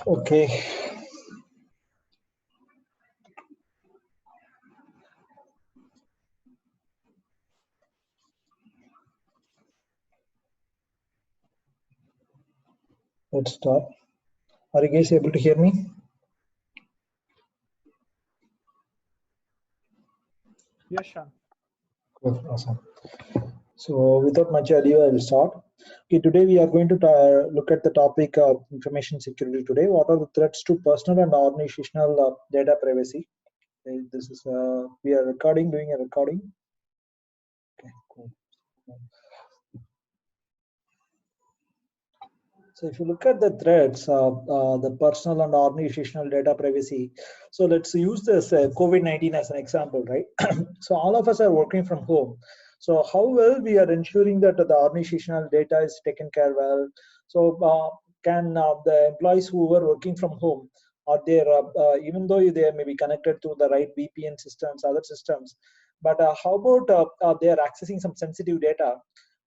Okay. Let's start. Are you guys able to hear me? Yes, Shan. Good, awesome. So without much ado, I will start. Okay, today we are going to look at the topic of information security today. What are the threats to personal and organizational data privacy? Okay, this is we are doing a recording. Okay, cool. So if you look at the threats of the personal and organizational data privacy, so let's use this COVID-19 as an example, right? So all of us are working from home. So how well we are ensuring that the organizational data is taken care well. So can the employees who were working from home, are there, even though they may be connected to the right VPN systems, other systems, but how about they are accessing some sensitive data?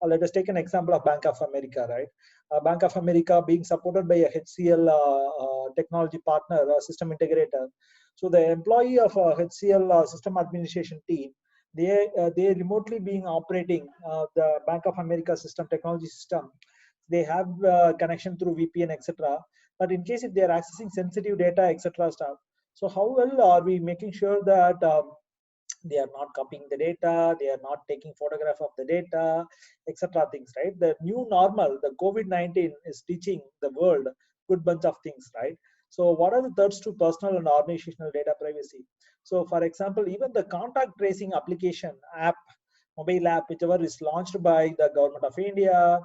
Let us take an example of Bank of America, right? Bank of America being supported by a HCL technology partner, system integrator. So the employee of HCL system administration team, they remotely being operating the Bank of America system technology system. They have connection through VPN, etc. But in case if they are accessing sensitive data, etc. stuff, so how well are we making sure that they are not copying the data, they are not taking photograph of the data, etc. things, right? The new normal, the COVID-19 is teaching the world good bunch of things, right? So what are the threats to personal and organizational data privacy? So for example, even the contact tracing application app, mobile app, whichever is launched by the government of India,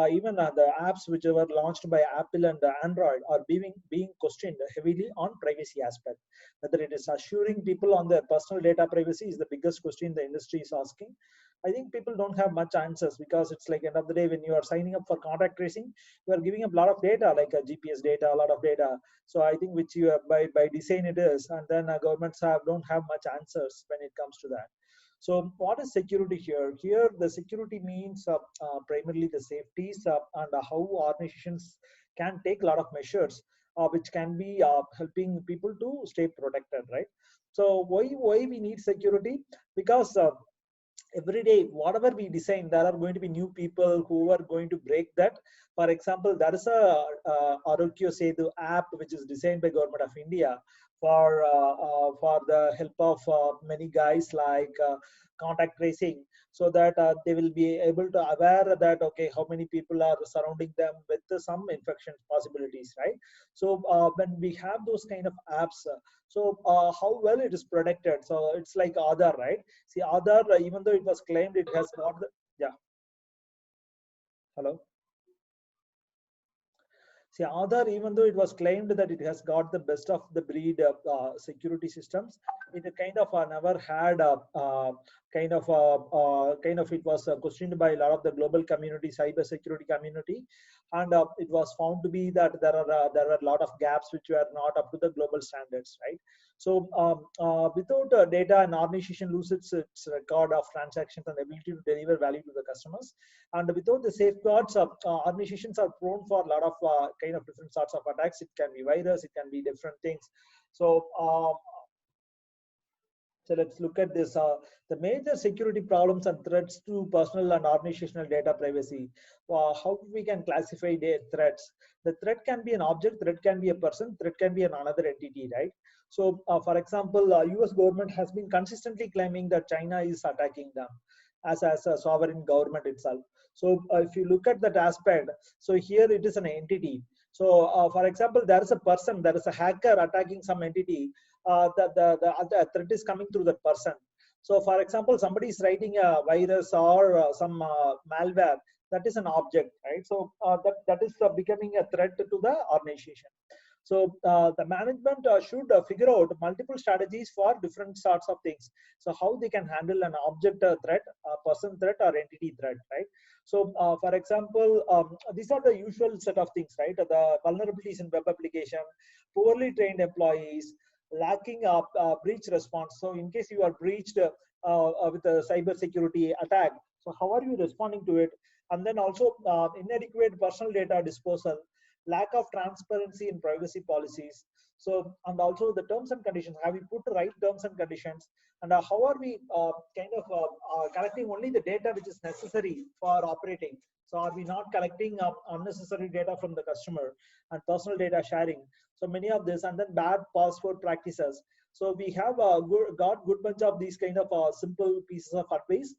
even the apps which were launched by Apple and Android are being questioned heavily on privacy aspect. Whether it is assuring people on their personal data privacy is the biggest question the industry is asking. I think people don't have much answers, because it's like end of the day, when you are signing up for contact tracing, you are giving up a lot of data, like a GPS data, a lot of data. So I think which you have by design it is, and then governments don't have much answers when it comes to that. So what is security here? Here the security means primarily the safeties and how organizations can take a lot of measures which can be helping people to stay protected, right? So why we need security? Because every day whatever we design, there are going to be new people who are going to break that. For example, there is a Arogya Setu app which is designed by government of India for the help of many guys, like contact tracing, so that they will be able to aware that okay, how many people are surrounding them with some infection possibilities, right? So when we have those kind of apps, how well it is protected. So it's like Aadhaar, right? See, Aadhaar, even though it was claimed it has got the, yeah. Hello. See, Aadhaar, even though it was claimed that it has got the best of the breed security systems, it kind of never had it was questioned by a lot of the global community, cyber security community, and it was found to be that there were a lot of gaps which were not up to the global standards, right? So without data, an organization loses its record of transactions and ability to deliver value to the customers. And without the safeguards, organizations are prone for a lot of kind of different sorts of attacks. It can be virus, it can be different things. So let's look at this. The major security problems and threats to personal and organizational data privacy. How we can classify the threats? The threat can be an object, threat can be a person, threat can be another entity, right? So, for example, U.S. government has been consistently claiming that China is attacking them as a sovereign government itself. So, if you look at that aspect, so here it is an entity. So, for example, there is a person, there is a hacker attacking some entity. The threat is coming through that person. So, for example, somebody is writing a virus or some malware. That is an object, right? So that is becoming a threat to the organization. So the management should figure out multiple strategies for different sorts of things. So how they can handle an object threat, a person threat, or entity threat, right? So for example, these are the usual set of things, right? The vulnerabilities in web application, poorly trained employees, lacking breach response. So in case you are breached with a cyber security attack, so how are you responding to it? And then also inadequate personal data disposal, lack of transparency in privacy policies. So, and also the terms and conditions, have we put the right terms and conditions? And how are we collecting only the data which is necessary for operating? So are we not collecting unnecessary data from the customer and personal data sharing? So many of this, and then bad password practices. So we have got good bunch of these kind of simple pieces of advice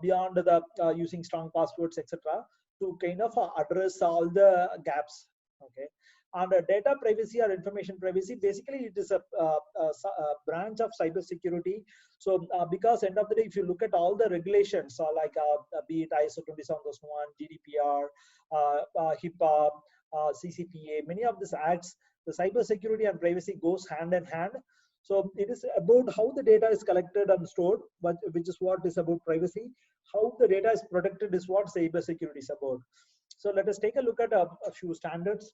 beyond the using strong passwords, etc., to kind of address all the gaps. Okay, and data privacy or information privacy, basically it is a branch of cybersecurity. So because end of the day, if you look at all the regulations, be it ISO 27001, GDPR, HIPAA, CCPA, many of these acts, the cybersecurity and privacy goes hand in hand. So it is about how the data is collected and stored, which is what is about privacy. How the data is protected is what cybersecurity is about. So let us take a look at a few standards.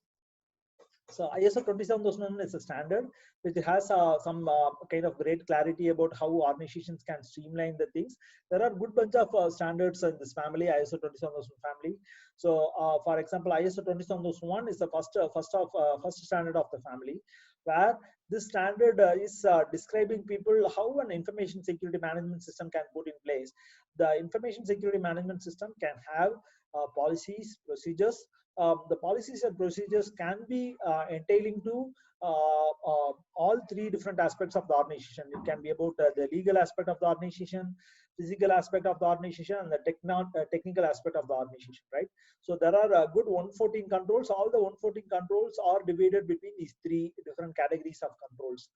So ISO 27001 is a standard which has some kind of great clarity about how organizations can streamline the things. There are good bunch of standards in this family, ISO 27001 family. So for example, ISO 27001 is the first standard of the family, where this standard is describing people how an information security management system can put in place. The information security management system can have policies, procedures. The policies and procedures can be entailing to all three different aspects of the organization. It can be about the legal aspect of the organization, physical aspect of the organization, and the technical aspect of the organization, right? So there are good 114 controls. All the 114 controls are divided between these three different categories of controls.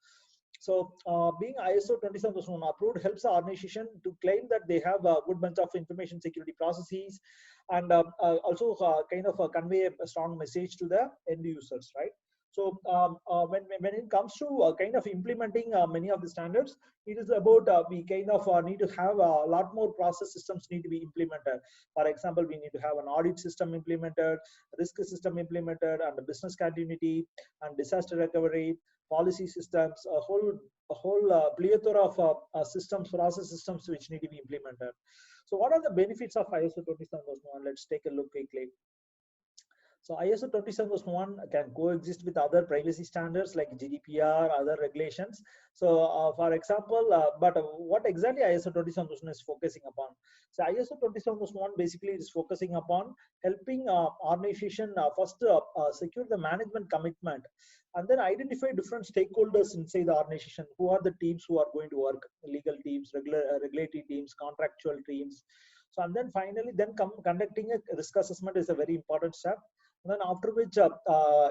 So being ISO 27001 approved helps the organization to claim that they have a good bunch of information security processes, and also kind of convey a strong message to the end users, right? So when it comes to kind of implementing many of the standards, it is about we kind of need to have a lot more process systems need to be implemented. For example, we need to have an audit system implemented, risk system implemented, and business continuity and disaster recovery, policy systems, a whole plethora of systems, process systems which need to be implemented. So what are the benefits of ISO 27001? Let's take a look quickly. So ISO 27001 can coexist with other privacy standards like GDPR, other regulations. So for example, but what exactly ISO 27001 is focusing upon? So ISO 27001 basically is focusing upon helping organization first secure the management commitment, and then identify different stakeholders inside the organization. Who are the teams who are going to work? Legal teams, regulatory teams, contractual teams. So and then finally, then conducting a risk assessment is a very important step. And then after which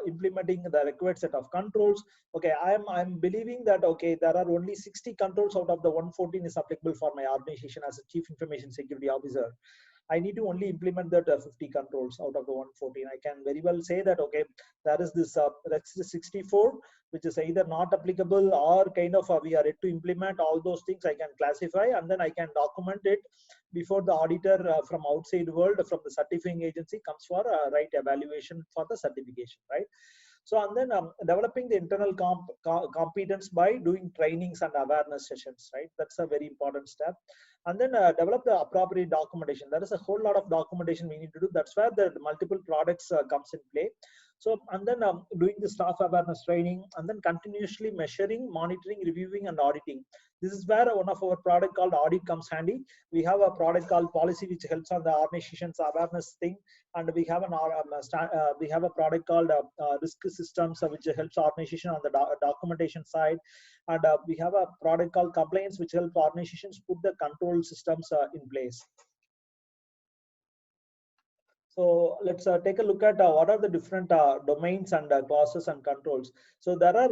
implementing the required set of controls. Okay, I'm believing that okay, there are only 60 controls out of the 114 is applicable for my organization as a chief information security officer. I need to only implement that 50 controls out of the 114. I can very well say that, okay, there is this Rex 64, which is either not applicable or kind of we are yet to implement. All those things I can classify, and then I can document it before the auditor from outside world, from the certifying agency, comes for right evaluation for the certification, right? So, and then developing the internal competence by doing trainings and awareness sessions, right? That's a very important step. And then develop the appropriate documentation. There is a whole lot of documentation we need to do. That's where the multiple products comes in play. So, and then doing the staff awareness training, and then continuously measuring, monitoring, reviewing, and auditing. This is where one of our product called audit comes handy. We have a product called policy, which helps on the organization's awareness thing, and we have we have a product called risk systems, which helps organization on the documentation side, and we have a product called compliance, which helps organizations put the control systems in place. So let's take a look at what are the different domains and classes and controls. So there are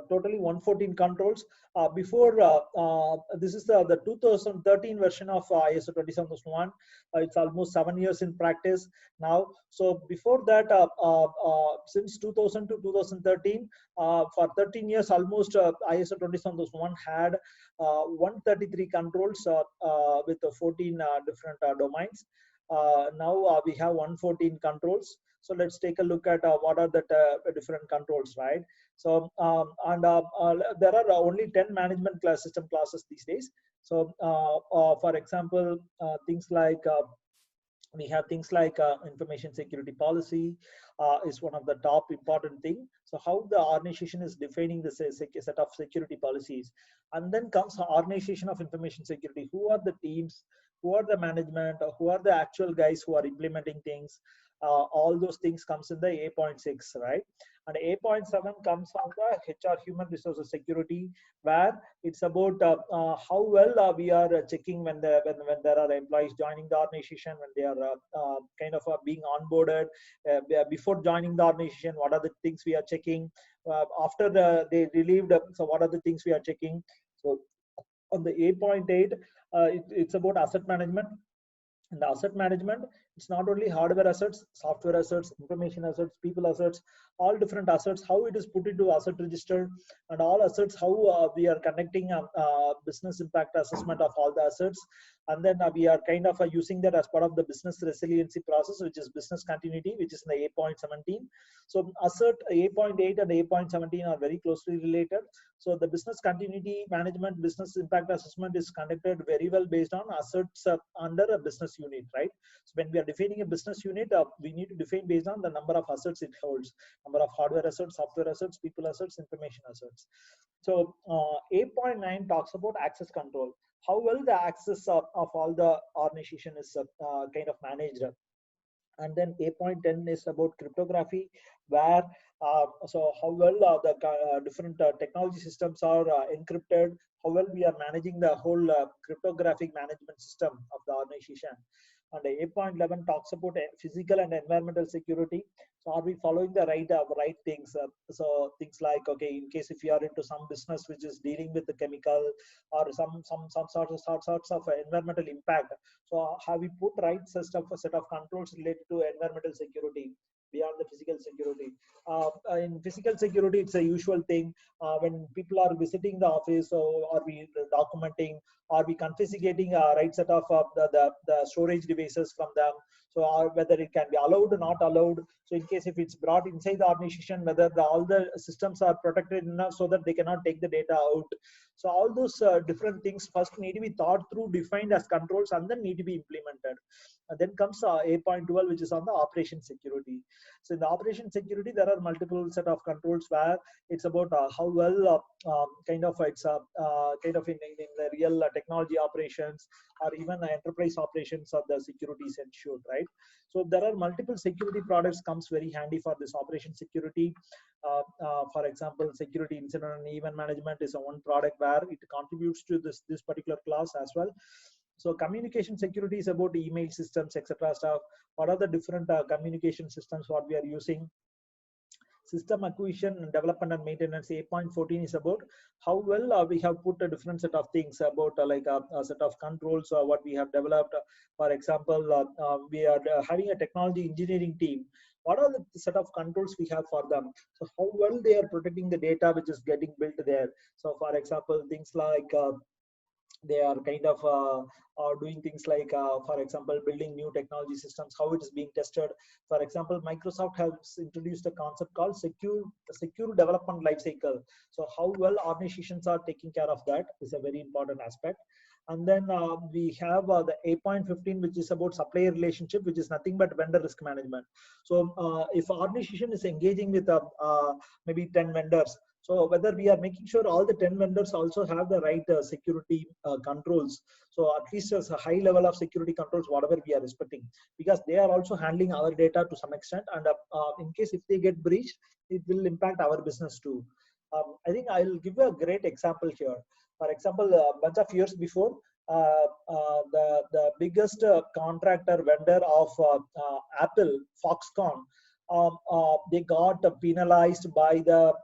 totally 114 controls. Before this is the 2013 version of ISO 27001. It's almost 7 years in practice now. So before that, since 2000 to 2013, for 13 years almost, ISO 27001 had 133 controls with 14 different domains. Now we have 114 controls. So let's take a look at what are the different controls, right? So there are only 10 management system classes these days. So for example, things like we have things like information security policy is one of the top important thing. So how the organization is defining the set of security policies, and then comes organization of information security. Who are the teams, who are the management, or who are the actual guys who are implementing things? All those things comes in the 8.6, right? And 8.7 comes on the HR, human resources security, where it's about how well we are checking when there are employees joining the organization, when they are kind of being onboarded, before joining the organization. What are the things we are checking? After they relieved, so what are the things we are checking? So on the 8.8, it's about asset management. And the asset management, it's not only hardware assets, software assets, information assets, people assets, all different assets, how it is put into asset register, and all assets, how we are conducting a business impact assessment of all the assets. And then we are kind of using that as part of the business resiliency process, which is business continuity, which is in the 8.17. So asset 8.8 and 8.17 are very closely related. So the business continuity management, business impact assessment is conducted very well based on assets under a business unit, right? So when we are defining a business unit, we need to define based on the number of assets it holds, number of hardware assets, software assets, people assets, information assets. So 8.9 talks about access control, how well the access of all the organization is kind of managed. And then 8.10 is about cryptography, where so how well the different technology systems are encrypted, how well we are managing the whole cryptographic management system of the organization. And 8.11 talks about physical and environmental security. So are we following the right things? So things like, okay, in case if you are into some business which is dealing with the chemical or some sorts of environmental impact, so have we put right set of controls related to environmental security beyond the physical security? In physical security, it's a usual thing. When people are visiting the office, so are we documenting? Are we confiscating right set of the storage devices from them? So whether it can be allowed or not allowed. So in case if it's brought inside the organization, whether all the systems are protected enough so that they cannot take the data out. So all those different things first need to be thought through, defined as controls, and then need to be implemented. And then comes 8.12, which is on the operation security. So in the operation security, there are multiple set of controls where it's about how well kind of it's kind of in the real technology operations or even enterprise operations of the security is ensured, right? So there are multiple security products comes very handy for this operation security. For example, security incident and event management is a one product where it contributes to this particular class as well. So communication security is about email systems, etc. stuff. What are the different communication systems what we are using? system acquisition and development and maintenance. 8.14 is about how well we have put a different set of things about like a set of controls what we have developed. For example, we are having a technology engineering team. What are the set of controls we have for them? So how well they are protecting the data which is getting built there. So for example, things like they are kind of doing things like, for example, building new technology systems, how it is being tested. For example, Microsoft has introduced a concept called secure development lifecycle. So how well organizations are taking care of that is a very important aspect. And then we have the 8.15, which is about supplier relationship, which is nothing but vendor risk management. So if organization is engaging with maybe 10 vendors, so whether we are making sure all the 10 vendors also have the right security controls. So at least as a high level of security controls, whatever we are expecting, because they are also handling our data to some extent. And in case if they get breached, it will impact our business too. I think I'll give you a great example here. For example, a bunch of years before, the biggest contractor vendor of Apple, Foxconn, they got penalized by the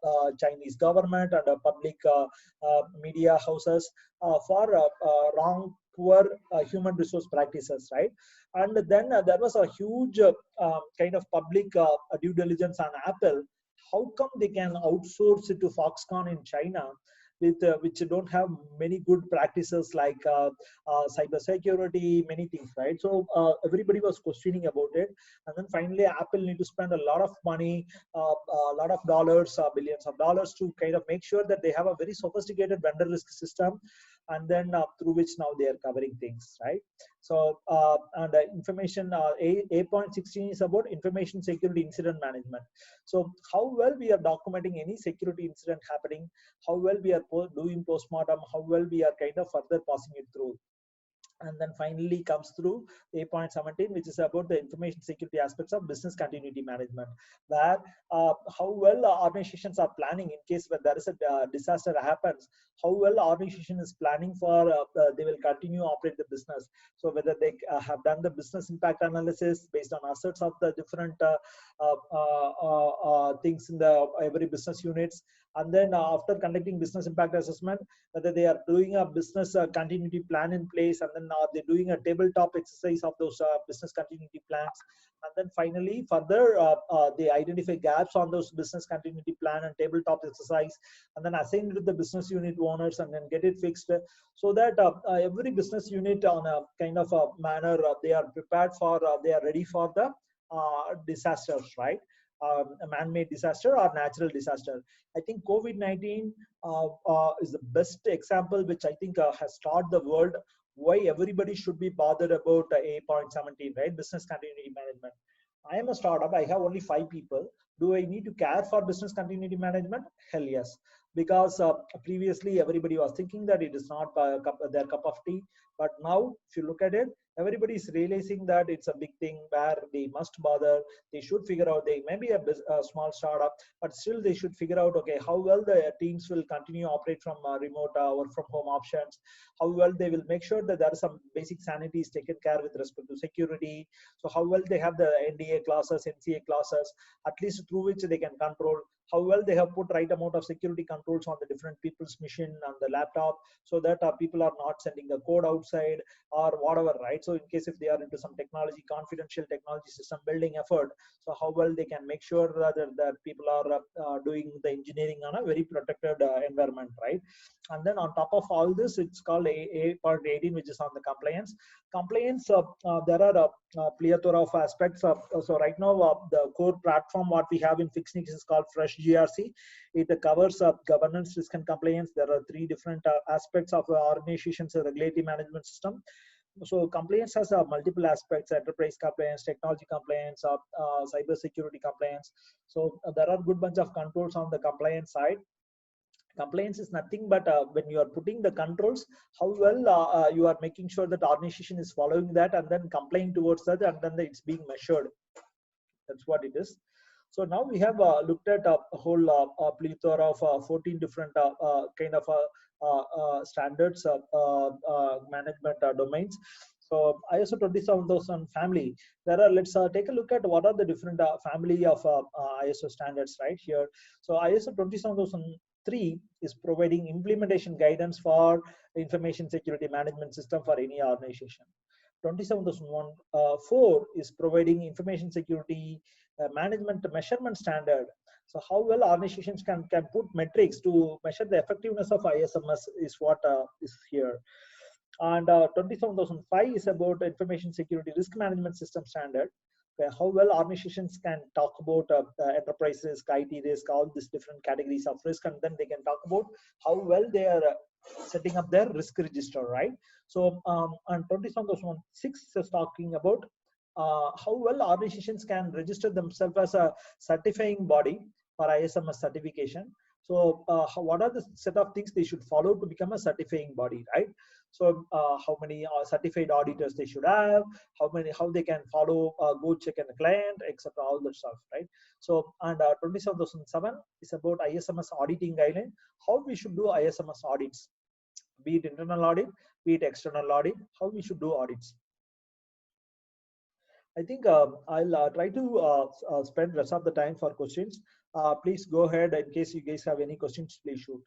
Chinese government and public media houses for wrong, poor human resource practices, right? And then there was a huge kind of public due diligence on Apple. How come they can outsource it to Foxconn in China, with which don't have many good practices like cyber security, many things, right? So everybody was questioning about it, and then finally Apple need to spend a lot of money, a lot of dollars, billions of dollars, to kind of make sure that they have a very sophisticated vendor risk system, and then through which now they are covering things, right? So and information 8.16 is about information security incident management. So how well we are documenting any security incident happening, how well we are doing postmortem, how well we are kind of further passing it through. And then finally comes through 8.17, which is about the information security aspects of business continuity management, where how well organizations are planning in case when there is a disaster happens, how well organization is planning for they will continue operate the business. So whether they have done the business impact analysis based on assets of the different things in the every business units, and then after conducting business impact assessment, whether they are doing a business continuity plan in place, and then are they doing a tabletop exercise of those business continuity plans. And then finally further they identify gaps on those business continuity plan and tabletop exercise, and then assign it to the business unit owners and then get it fixed, so that every business unit on a kind of a manner they are prepared for, they are ready for the disasters, right? A man-made disaster or natural disaster. I think COVID-19 is the best example, which I think has taught the world why everybody should be bothered about 8.17, right? Business continuity management. I am a startup. I have only 5 people. Do I need to care for business continuity management? Hell yes. Because previously everybody was thinking that it is not their cup of tea. But now, if you look at it, everybody is realizing that it's a big thing where they must bother. They should figure out, they may be a small startup, but still they should figure out, okay, how well the teams will continue operate from remote work from home options, how well they will make sure that there are some basic sanities taken care with respect to security. So how well they have the NDA clauses, NCA clauses, at least through which they can control, how well they have put right amount of security controls on the different people's machine on the laptop, so that people are not sending the code outside or whatever, right? So in case if they are into some technology, confidential technology system building effort, so how well they can make sure that people are doing the engineering on a very protected environment, right? And then on top of all this, it's called a part 18, which is on the compliance. Compliance, there are a plethora of aspects. So right now, the core platform what we have in Fixnix is called Fresh GRC. It covers governance, risk, and compliance. There are 3 different aspects of organization's regulatory management system. So compliance has multiple aspects: enterprise compliance, technology compliance, cyber security compliance. So there are good bunch of controls on the compliance side. Compliance is nothing but when you are putting the controls, how well you are making sure that organization is following that and then complying towards that, and then it's being measured. That's what it is. So now we have looked at a whole plethora of 14 different kind of standards management domains. So ISO 27000 family, there are, let's take a look at what are the different family of ISO standards right here. So ISO 27003 is providing implementation guidance for information security management system for any organization. 27004 is providing information security management measurement standard. So how well organizations can put metrics to measure the effectiveness of ISMS is what is here. And 27005 is about information security risk management system standard, where how well organizations can talk about enterprise risk, IT risk, all these different categories of risk, and then they can talk about how well they are setting up their risk register, right? So, and 27006 is talking about how well organizations can register themselves as a certifying body for ISMS certification. So, what are the set of things they should follow to become a certifying body, right? So how many certified auditors they should have, how they can follow go check and client, etc., all that stuff, right? So, and 27007 is about ISMS auditing guideline, how we should do ISMS audits, be it internal audit, be it external audit, how we should do audits. I think I'll try to spend rest of the time for questions. Please go ahead in case you guys have any questions, please shoot.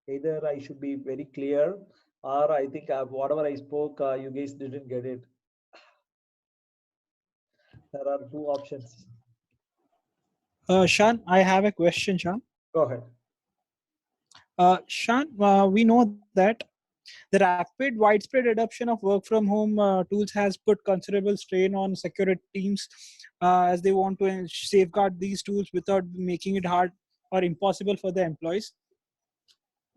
Either I should be very clear, or I think whatever I spoke, you guys didn't get it. There are two options. Shan, I have a question, Shan. Go ahead. Shan, we know that the rapid widespread adoption of work from home tools has put considerable strain on security teams as they want to safeguard these tools without making it hard or impossible for the employees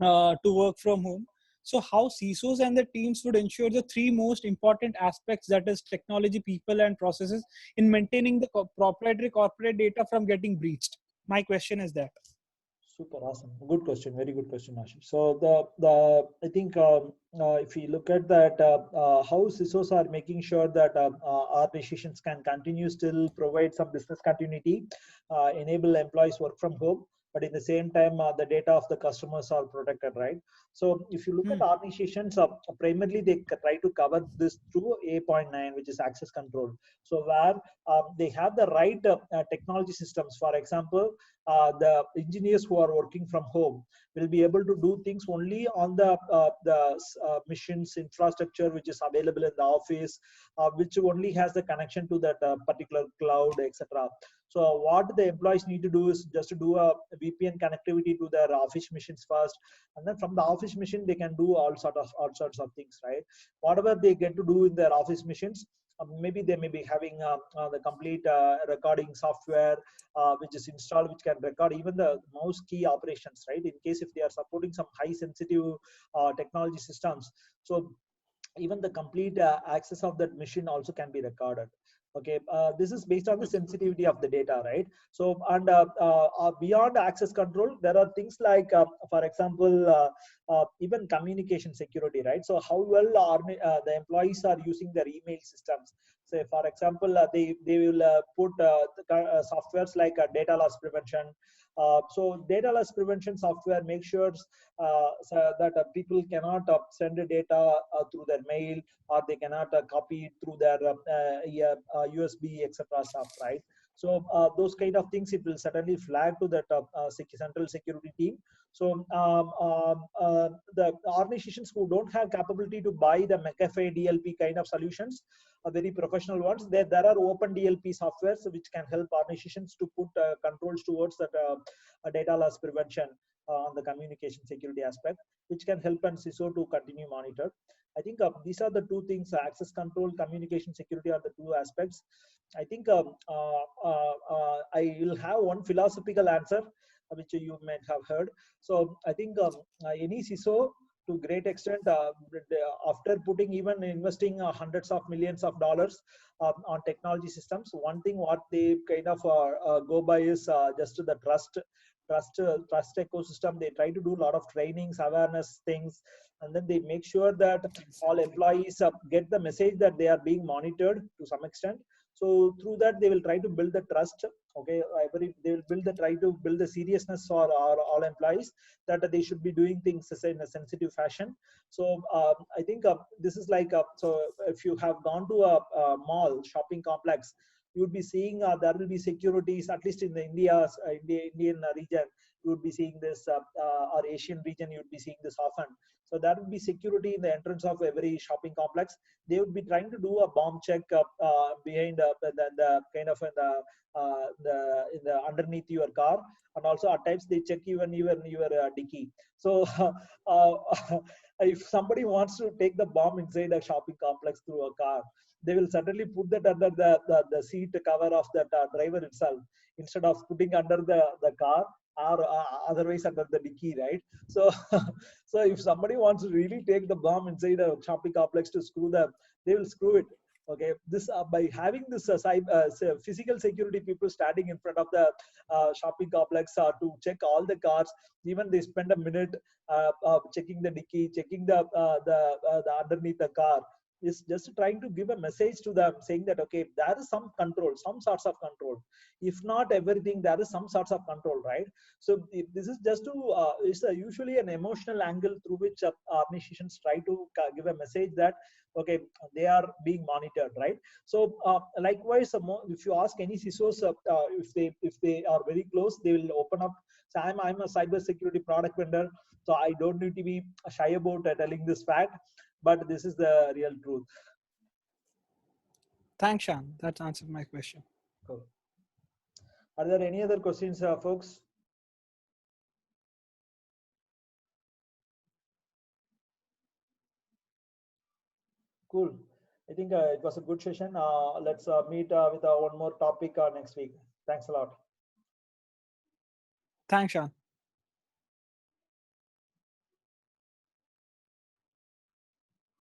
to work from home. So how CISOs and the teams would ensure the three most important aspects, that is technology, people, and processes, in maintaining the proprietary corporate data from getting breached? My question is that. Super awesome. Good question. Very good question, Ashish. So I think if you look at that, how CISOs are making sure that organizations can continue still provide some business continuity, enable employees work from home, but in the same time, the data of the customers are protected, right? So if you look at organizations, primarily they try to cover this through A.9, which is access control. So where they have the right technology systems. For example, the engineers who are working from home will be able to do things only on the machines infrastructure which is available in the office, which only has the connection to that particular cloud, etc. So what the employees need to do is just to do a VPN connectivity to their office machines first, and then from the office machine they can do all sorts of things, right? Whatever they get to do in their office machines, maybe they may be having the complete recording software which is installed, which can record even the most key operations, right? In case if they are supporting some high sensitive technology systems, so even the complete access of that machine also can be recorded. Okay, this is based on the sensitivity of the data, right? So, and beyond access control, there are things like, for example, even communication security, right? So how well the employees are using their email systems. Say, for example, they will put softwares like data loss prevention. So data loss prevention software makes sure so that people cannot send data through their mail, or they cannot copy it through their USB, etc. stuff, right? So those kind of things, it will certainly flag to that central security team. So the organizations who don't have capability to buy the McAfee DLP kind of solutions, very professional ones, there are open DLP softwares which can help organizations to put controls towards that data loss prevention on the communication security aspect, which can help and CISO to continue monitor. I think these are the two things: access control, communication security are the two aspects. I think I will have one philosophical answer which you might have heard. So I think any CISO, to great extent, after putting even investing hundreds of millions of dollars on technology systems, one thing what they kind of go by is just the trust ecosystem. They try to do a lot of trainings, awareness things, and then they make sure that all employees get the message that they are being monitored to some extent. So through that, they will try to build the trust. Okay, they will try to build the seriousness for all employees that they should be doing things in a sensitive fashion. So I think this is like so if you have gone to a mall shopping complex, you would be seeing there will be securities, at least in the Indian region. You would be seeing this, or Asian region, you would be seeing this often. So there would be security in the entrance of every shopping complex. They would be trying to do a bomb check behind the kind of in the underneath your car, and also at times they check even your dicky. So uh, if somebody wants to take the bomb inside a shopping complex through a car, they will certainly put that under the seat cover of that driver itself, instead of putting under the car, or otherwise under the dicky, right? So so if somebody wants to really take the bomb inside a shopping complex to screw them, they will screw it. Okay, this by having this physical security people standing in front of the shopping complex to check all the cars. Even they spend a minute checking the dicky, checking the underneath the car, is just trying to give a message to them, saying that okay, there is some control, some sorts of control. If not everything, there is some sorts of control, right? So this is just to it's usually an emotional angle through which organizations try to give a message that okay, they are being monitored, right? So likewise, if you ask any CISOs, if they are very close, they will open up. So I'm a cyber security product vendor, so I don't need to be shy about telling this fact, but this is the real truth. Thanks, Shan. That answered my question. Cool. Are there any other questions, folks? Cool. I think it was a good session. Let's meet with one more topic next week. Thanks a lot. Thanks, Shan.